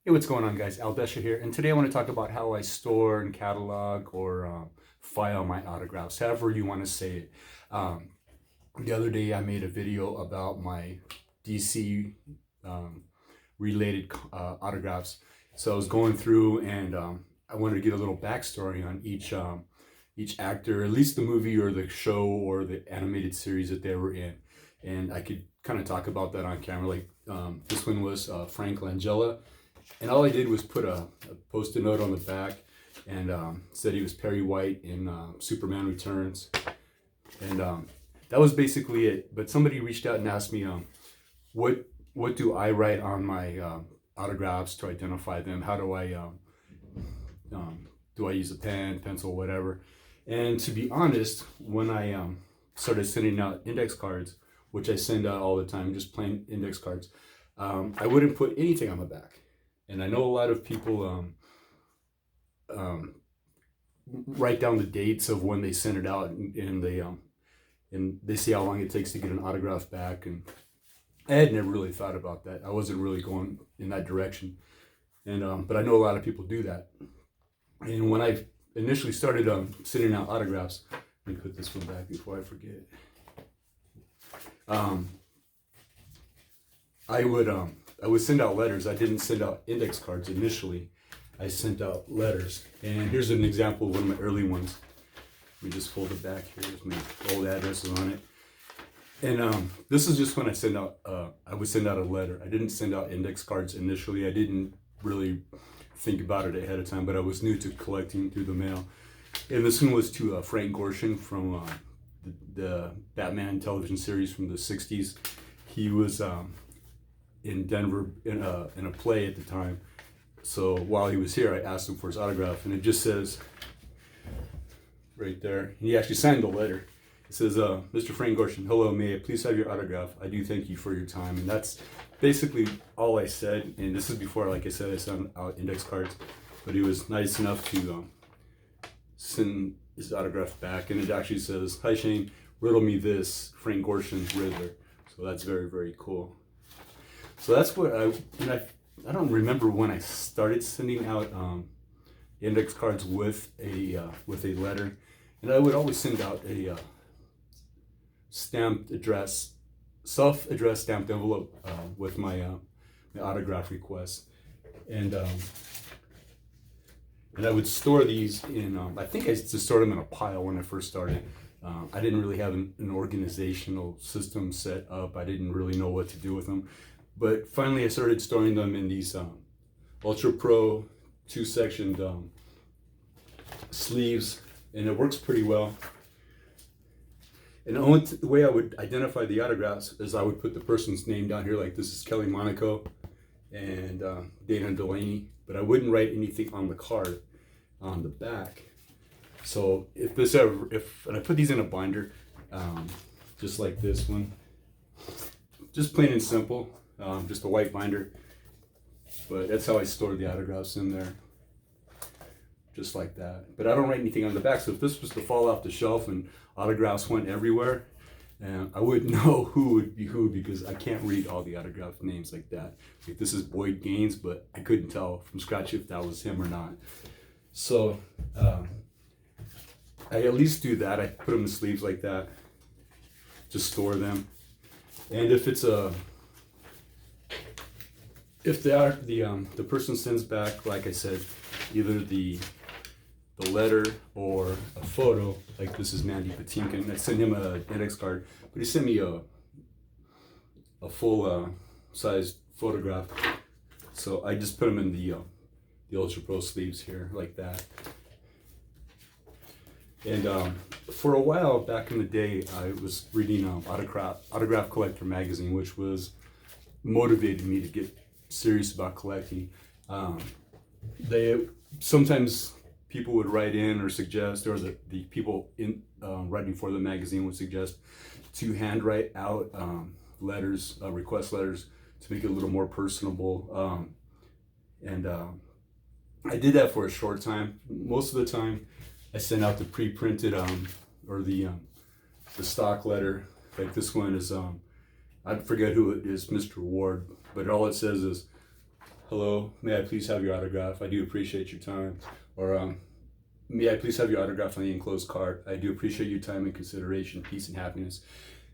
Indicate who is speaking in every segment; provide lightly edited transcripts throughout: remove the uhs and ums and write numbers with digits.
Speaker 1: Hey, what's going on, guys? Aldesha here, and today I want to talk about how I store and catalog or file my autographs, however you want to say it. Um, the other day I made a video about my DC related autographs. So I was going through and I wanted to get a little backstory on each actor, at least the movie or the show or the animated series that they were in. And I could kind of talk about that on camera. Like this one was Frank Langella. And all I did was put a post-it note on the back and said he was Perry White in Superman Returns. And that was basically it. But somebody reached out and asked me, what do I write on my autographs to identify them? How do I use a pen, pencil, whatever? And to be honest, when I started sending out index cards, which I send out all the time, just plain index cards, I wouldn't put anything on the back. And I know a lot of people write down the dates of when they send it out, and they see how long it takes to get an autograph back. And I had never really thought about that. I wasn't really going in that direction. And but I know a lot of people do that. And when I initially started sending out autographs, let me put this one back before I forget. I would send out letters. I didn't send out index cards initially. I sent out letters. And here's an example of one of my early ones. Let me just fold it back here with my old addresses on it. And this is just when I would send out a letter. I didn't send out index cards initially. I didn't really think about it ahead of time, but I was new to collecting through the mail. And this one was to Frank Gorshin from the Batman television series from the 60s. He was in Denver in a play at the time. So while he was here, I asked him for his autograph, and it just says right there. He actually signed the letter. It says, Mr. Frank Gorshin, hello, may I please have your autograph? I do thank you for your time. And that's basically all I said. And this is before, like I said, I sent out index cards. But he was nice enough to send his autograph back. And it actually says, hi, Shane, riddle me this, Frank Gorshin, Riddler. So that's very, very cool. So that's what I don't remember when I started sending out index cards with a letter. And I would always send out a stamped address, self-addressed stamped envelope with my autograph request, and I would store these in. I think I just stored them in a pile when I first started. I didn't really have an organizational system set up. I didn't really know what to do with them, but finally I started storing them in these Ultra Pro 2-sectioned sleeves, and it works pretty well. And the only way I would identify the autographs is I would put the person's name down here, like this is Kelly Monaco and Dana Delaney, but I wouldn't write anything on the card on the back. So if and I put these in a binder, just like this one, just plain and simple, just a white binder, but that's how I store the autographs in there. Just like that. But I don't write anything on the back, so if this was to fall off the shelf and autographs went everywhere, I wouldn't know who would be who, because I can't read all the autograph names like that. Like this is Boyd Gaines, but I couldn't tell from scratch if that was him or not. So I at least do that. I put them in sleeves like that, just store them. And if it's if the person sends back, like I said, either the letter or a photo, like this is Mandy Patinkin. I sent him an index card, but he sent me a full sized photograph. So I just put them in the Ultra Pro sleeves here, like that. And for a while back in the day, I was reading Autograph Collector magazine, which was motivated me to get serious about collecting. Sometimes people would write in or suggest, or the people in writing for the magazine would suggest to handwrite out letters, request letters, to make it a little more personable. And I did that for a short time. Most of the time, I sent out the pre-printed or the stock letter. Like this one is I forget who it is, Mr. Ward, but all it says is, hello, may I please have your autograph? I do appreciate your time. Or may I please have your autograph on the enclosed card? I do appreciate your time and consideration, peace and happiness.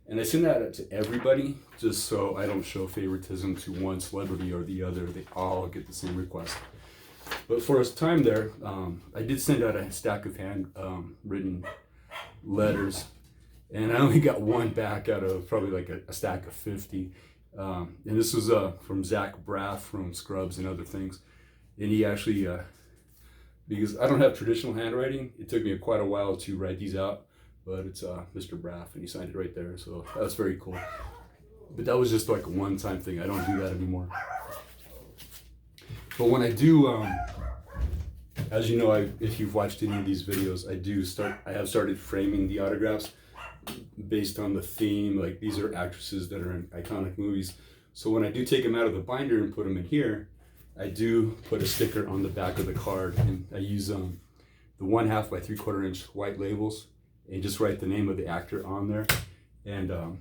Speaker 1: And I send that out to everybody just so I don't show favoritism to one celebrity or the other. They all get the same request. But for his time there, I did send out a stack of hand-written letters, and I only got one back out of probably like a stack of 50. And this was from Zach Braff from Scrubs and other things. And he actually, because I don't have traditional handwriting, it took me quite a while to write these out, but it's Mr. Braff, and he signed it right there, so that's very cool. But that was just like a one-time thing. I don't do that anymore. But when I do, as you know, if you've watched any of these videos, I have started framing the autographs based on the theme. Like, these are actresses that are in iconic movies. So when I do take them out of the binder and put them in here, I do put a sticker on the back of the card, and I use the 1/2 by 3/4 inch white labels and just write the name of the actor on there. And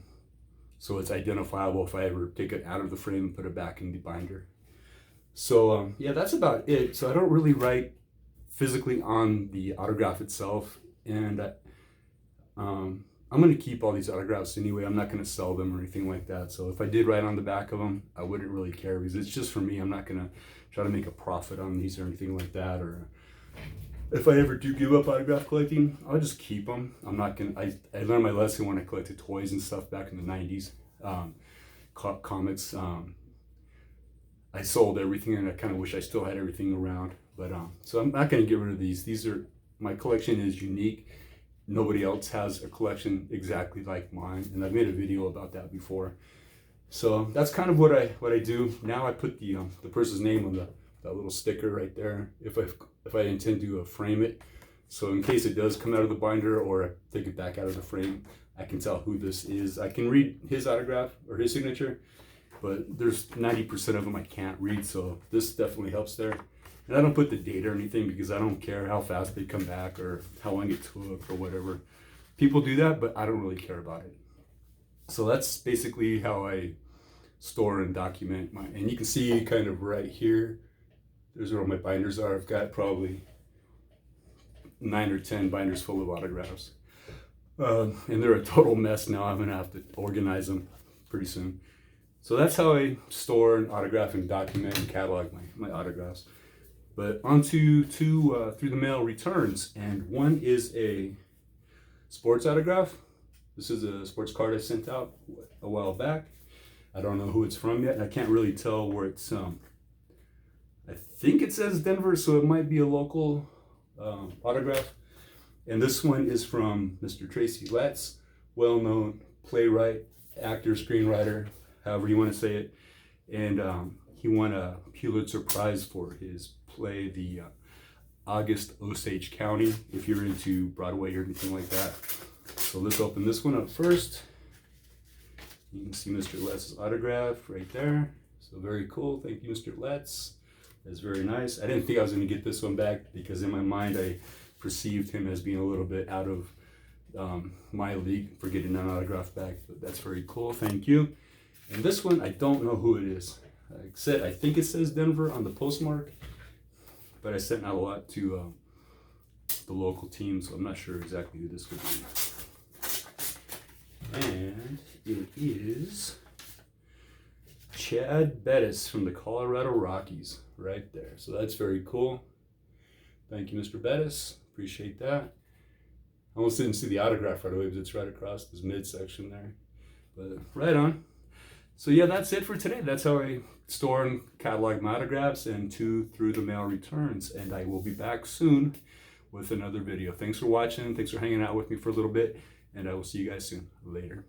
Speaker 1: so it's identifiable if I ever take it out of the frame and put it back in the binder. So yeah, that's about it. So I don't really write physically on the autograph itself, and I'm going to keep all these autographs anyway. I'm not going to sell them or anything like that. So if I did write on the back of them, I wouldn't really care, because it's just for me. I'm not going to try to make a profit on these or anything like that. Or if I ever do give up autograph collecting, I'll just keep them. I'm not going to, I learned my lesson when I collected toys and stuff back in the 90s, comics. I sold everything, and I kind of wish I still had everything around. But so I'm not going to get rid of these. My collection is unique. Nobody else has a collection exactly like mine, and I've made a video about that before. So that's kind of what I do. Now I put the person's name on that little sticker right there, if I intend to frame it. So in case it does come out of the binder or I take it back out of the frame, I can tell who this is. I can read his autograph or his signature, but there's 90% of them I can't read, so this definitely helps there. And I don't put the date or anything, because I don't care how fast they come back or how long it took or whatever. People do that, but I don't really care about it. So that's basically how I store and document my, and you can see kind of right here, there's where all my binders are. I've got probably 9 or 10 binders full of autographs. And they're a total mess now. I'm gonna have to organize them pretty soon. So that's how I store and autograph and document and catalog my autographs. But on to through the mail returns, and one is a sports autograph. This is a sports card I sent out a while back. I don't know who it's from yet, and I can't really tell where it's I think it says Denver, so it might be a local autograph. And this one is from Mr. Tracy Letts, well-known playwright, actor, screenwriter, however you want to say it. And he won a Pulitzer Prize for his play, The August Osage County, if you're into Broadway or anything like that. So let's open this one up first. You can see Mr. Letts' autograph right there. So very cool. Thank you, Mr. Letts. That's very nice. I didn't think I was going to get this one back, because in my mind I perceived him as being a little bit out of my league for getting an autograph back. But that's very cool. Thank you. And this one, I don't know who it is. Like I said, I think it says Denver on the postmark, but I sent out a lot to the local team, so I'm not sure exactly who this could be. And it is Chad Bettis from the Colorado Rockies right there. So that's very cool. Thank you, Mr. Bettis. Appreciate that. I almost didn't see the autograph right away, because it's right across this midsection there. But right on. So yeah, that's it for today. That's how I store and catalog my autographs and through the mail returns. And I will be back soon with another video. Thanks for watching. Thanks for hanging out with me for a little bit. And I will see you guys soon. Later.